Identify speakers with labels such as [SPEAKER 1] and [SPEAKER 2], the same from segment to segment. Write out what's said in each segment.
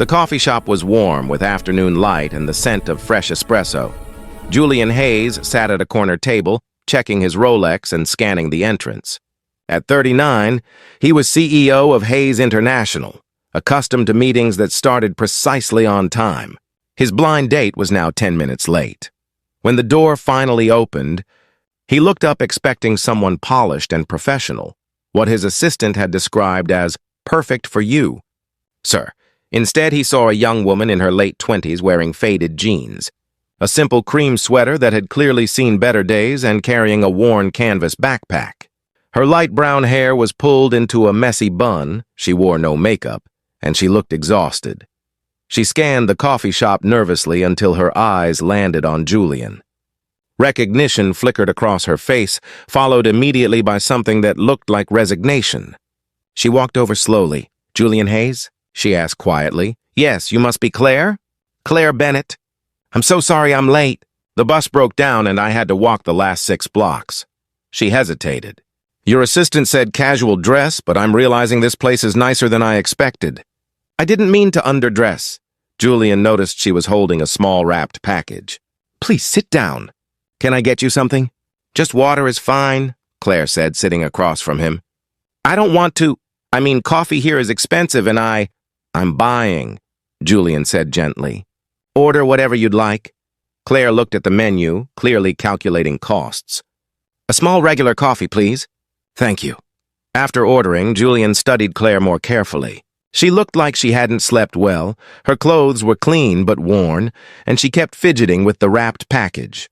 [SPEAKER 1] The coffee shop was warm with afternoon light and the scent of fresh espresso. Julian Hayes sat at a corner table, checking his Rolex and scanning the entrance. At 39, he was CEO of Hayes International, accustomed to meetings that started precisely on time. His blind date was now 10 minutes late. When the door finally opened, he looked up expecting someone polished and professional, what his assistant had described as perfect for you, sir. Instead, he saw a young woman in her late 20s wearing faded jeans, a simple cream sweater that had clearly seen better days, and carrying a worn canvas backpack. Her light brown hair was pulled into a messy bun, she wore no makeup, and she looked exhausted. She scanned the coffee shop nervously until her eyes landed on Julian. Recognition flickered across her face, followed immediately by something that looked like resignation. She walked over slowly. "Julian Hayes?" she asked quietly. "Yes, you must be Claire?" "Claire Bennett. I'm so sorry I'm late. The bus broke down and I had to walk the last 6 blocks. She hesitated. "Your assistant said casual dress, but I'm realizing this place is nicer than I expected." "I didn't mean to underdress." Julian noticed she was holding a small wrapped package. "Please sit down. Can I get you something?" "Just water is fine," Claire said, sitting across from him. "I don't want to. Coffee here is expensive and I'm buying," Julian said gently. "Order whatever you'd like." Claire looked at the menu, clearly calculating costs. "A small regular coffee, please." "Thank you." After ordering, Julian studied Claire more carefully. She looked like she hadn't slept well, her clothes were clean but worn, and she kept fidgeting with the wrapped package.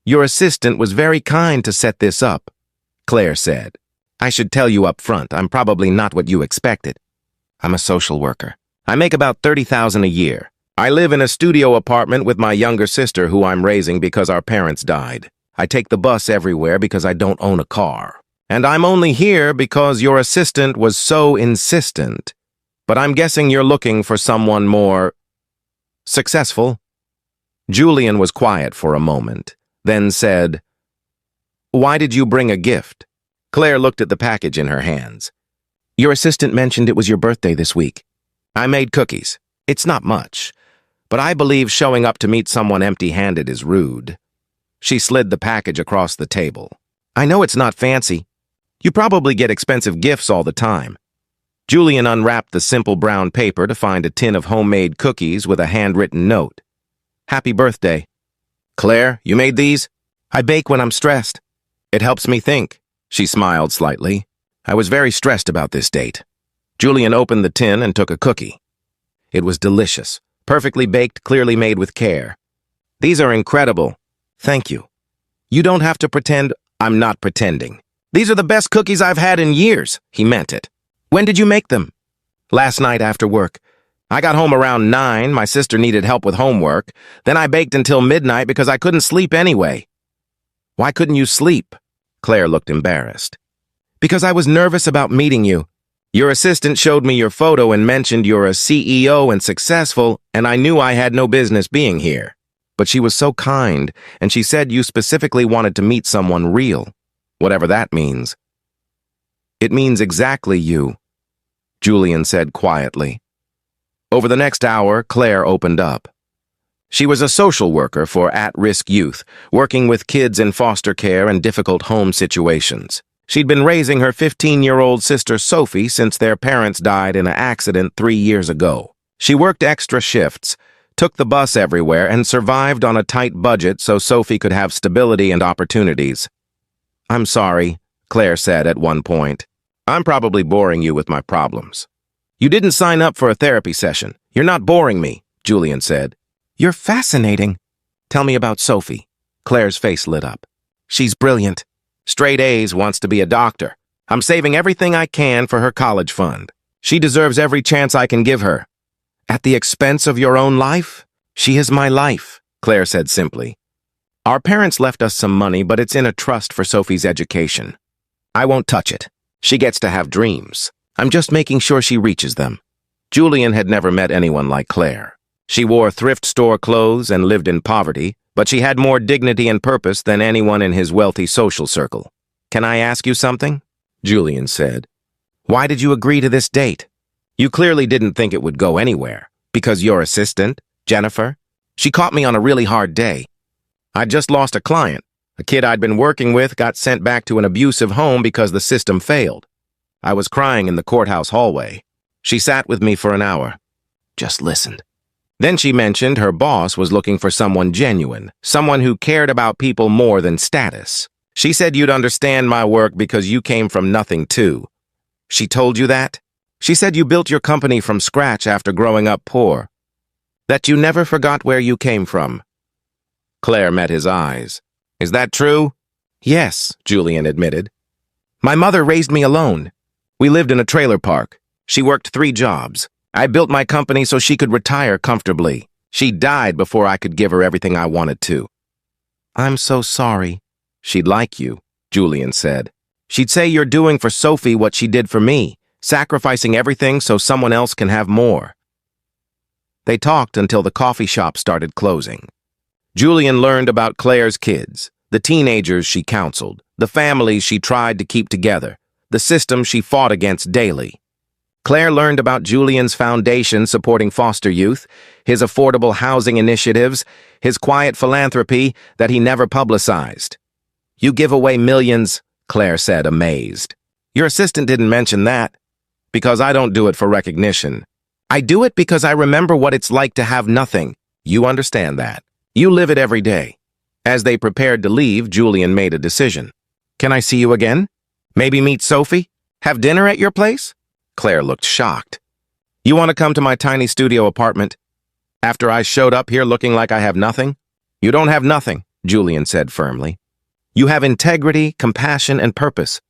[SPEAKER 1] "Your assistant was very kind to set this up," Claire said. "I should tell you up front, I'm probably not what you expected. I'm a social worker. I make about $30,000 a year. I live in a studio apartment with my younger sister who I'm raising because our parents died. I take the bus everywhere because I don't own a car. And I'm only here because your assistant was so insistent. But I'm guessing you're looking for someone more successful." Julian was quiet for a moment, then said, "Why did you bring a gift?" Claire looked at the package in her hands. "Your assistant mentioned it was your birthday this week. I made cookies. It's not much, but I believe showing up to meet someone empty-handed is rude." She slid the package across the table. "I know it's not fancy. You probably get expensive gifts all the time." Julian unwrapped the simple brown paper to find a tin of homemade cookies with a handwritten note. "Happy birthday." "Claire, you made these?" "I bake when I'm stressed. It helps me think." She smiled slightly. "I was very stressed about this date." Julian opened the tin and took a cookie. It was delicious, perfectly baked, clearly made with care. "These are incredible. Thank you. You don't have to pretend." "I'm not pretending. These are the best cookies I've had in years." He meant it. "When did you make them?" "Last night after work. I got home around 9, my sister needed help with homework. Then I baked until midnight because I couldn't sleep anyway." "Why couldn't you sleep?" Claire looked embarrassed. "Because I was nervous about meeting you. Your assistant showed me your photo and mentioned you're a CEO and successful, and I knew I had no business being here. But she was so kind, and she said you specifically wanted to meet someone real, whatever that means." "It means exactly you," Julian said quietly. Over the next hour, Claire opened up. She was a social worker for at-risk youth, working with kids in foster care and difficult home situations. She'd been raising her 15-year-old sister Sophie since their parents died in an accident 3 years ago. She worked extra shifts, took the bus everywhere, and survived on a tight budget so Sophie could have stability and opportunities. "I'm sorry," Claire said at one point. "I'm probably boring you with my problems." "You didn't sign up for a therapy session. You're not boring me," Julian said. "You're fascinating." "Tell me about Sophie." Claire's face lit up. "She's brilliant. Straight A's, wants to be a doctor. I'm saving everything I can for her college fund. She deserves every chance I can give her." "At the expense of your own life?" "She is my life," Claire said simply. "Our parents left us some money, but it's in a trust for Sophie's education. I won't touch it. She gets to have dreams. I'm just making sure she reaches them." Julian had never met anyone like Claire. She wore thrift store clothes and lived in poverty, but she had more dignity and purpose than anyone in his wealthy social circle. "Can I ask you something?" Julian said. "Why did you agree to this date? You clearly didn't think it would go anywhere." Because your assistant, Jennifer, she caught me on a really hard day. I'd just lost a client. A kid I'd been working with got sent back to an abusive home because the system failed. I was crying in the courthouse hallway. She sat with me for an hour. Just listened. Then she mentioned her boss was looking for someone genuine, someone who cared about people more than status. She said you'd understand my work because you came from nothing too. She told you that? She said you built your company from scratch after growing up poor. That you never forgot where you came from. Claire met his eyes. Is that true? Yes, Julian admitted. My mother raised me alone. We lived in a trailer park. She worked 3 jobs. I built my company so she could retire comfortably. She died before I could give her everything I wanted to. I'm so sorry. She'd like you, Julian said. She'd say you're doing for Sophie what she did for me, sacrificing everything so someone else can have more. They talked until the coffee shop started closing. Julian learned about Claire's kids, the teenagers she counseled, the families she tried to keep together, the system she fought against daily. Claire learned about Julian's foundation supporting foster youth, his affordable housing initiatives, his quiet philanthropy that he never publicized. You give away millions, Claire said, amazed. Your assistant didn't mention that. Because I don't do it for recognition. I do it because I remember what it's like to have nothing. You understand that. You live it every day. As they prepared to leave, Julian made a decision. Can I see you again? Maybe meet Sophie? Have dinner at your place? Claire looked shocked. You want to come to my tiny studio apartment? After I showed up here looking like I have nothing? You don't have nothing, Julian said firmly. You have integrity, compassion, and purpose.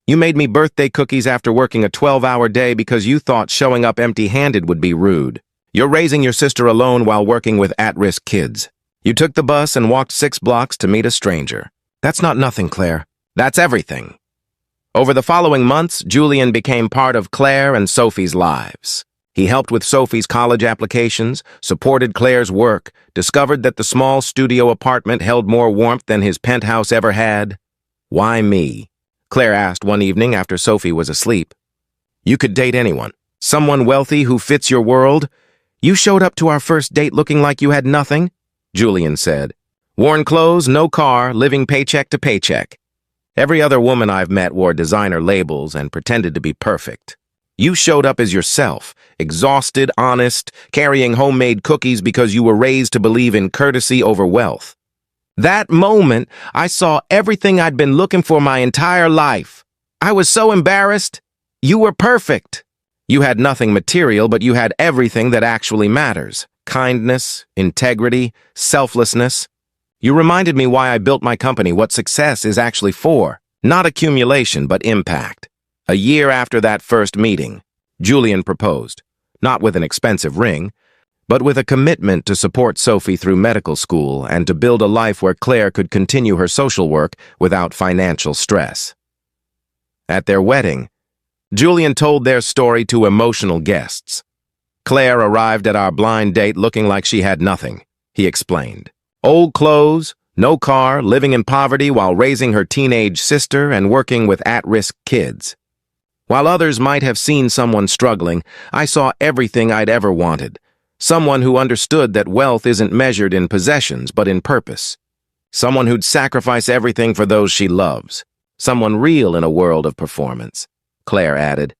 [SPEAKER 1] You made me birthday cookies after working a 12-hour day because you thought showing up empty-handed would be rude. You're raising your sister alone while working with at-risk kids. You took the bus and walked 6 blocks to meet a stranger. That's not nothing, Claire. That's everything. Over the following months, Julian became part of Claire and Sophie's lives. He helped with Sophie's college applications, supported Claire's work, discovered that the small studio apartment held more warmth than his penthouse ever had. Why me? Claire asked one evening after Sophie was asleep. You could date anyone. Someone wealthy who fits your world. You showed up to our first date looking like you had nothing, Julian said. Worn clothes, no car, living paycheck to paycheck. Every other woman I've met wore designer labels and pretended to be perfect. You showed up as yourself, exhausted, honest, carrying homemade cookies because you were raised to believe in courtesy over wealth. That moment, I saw everything I'd been looking for my entire life. I was so embarrassed. You were perfect. You had nothing material, but you had everything that actually matters. Kindness, integrity, selflessness. You reminded me why I built my company, what success is actually for. Not accumulation, but impact. A year after that first meeting, Julian proposed, not with an expensive ring, but with a commitment to support Sophie through medical school and to build a life where Claire could continue her social work without financial stress. At their wedding, Julian told their story to emotional guests. Claire arrived at our blind date looking like she had nothing, he explained. Old clothes, no car, living in poverty while raising her teenage sister and working with at-risk kids. While others might have seen someone struggling, I saw everything I'd ever wanted. Someone who understood that wealth isn't measured in possessions but in purpose. Someone who'd sacrifice everything for those she loves. Someone real in a world of performance, Claire added.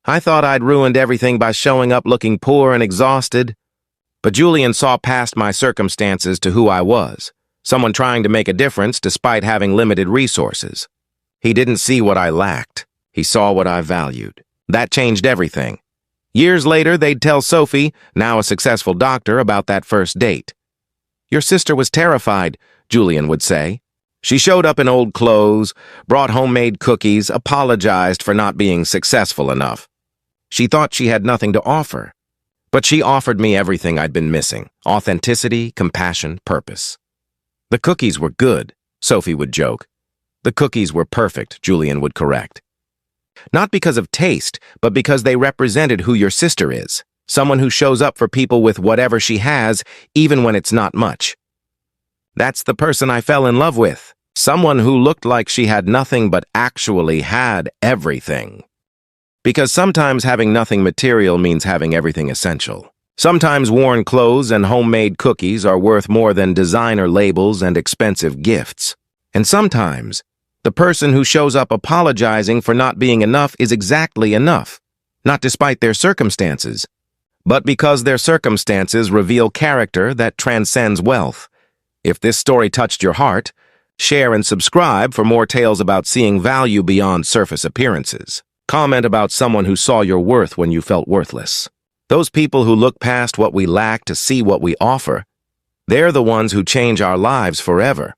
[SPEAKER 1] I thought I'd ruined everything by showing up looking poor and exhausted. But Julian saw past my circumstances to who I was. Someone trying to make a difference despite having limited resources. He didn't see what I lacked. He saw what I valued. That changed everything. Years later, they'd tell Sophie, now a successful doctor, about that first date. Your sister was terrified, Julian would say. She showed up in old clothes, brought homemade cookies, apologized for not being successful enough. She thought she had nothing to offer. But she offered me everything I'd been missing. Authenticity, compassion, purpose. The cookies were good, Sophie would joke. The cookies were perfect, Julian would correct. Not because of taste, but because they represented who your sister is. Someone who shows up for people with whatever she has, even when it's not much. That's the person I fell in love with. Someone who looked like she had nothing but actually had everything. Because sometimes having nothing material means having everything essential. Sometimes worn clothes and homemade cookies are worth more than designer labels and expensive gifts. And sometimes, the person who shows up apologizing for not being enough is exactly enough, not despite their circumstances, but because their circumstances reveal character that transcends wealth. If this story touched your heart, share and subscribe for more tales about seeing value beyond surface appearances. Comment about someone who saw your worth when you felt worthless. Those people who look past what we lack to see what we offer, they're the ones who change our lives forever.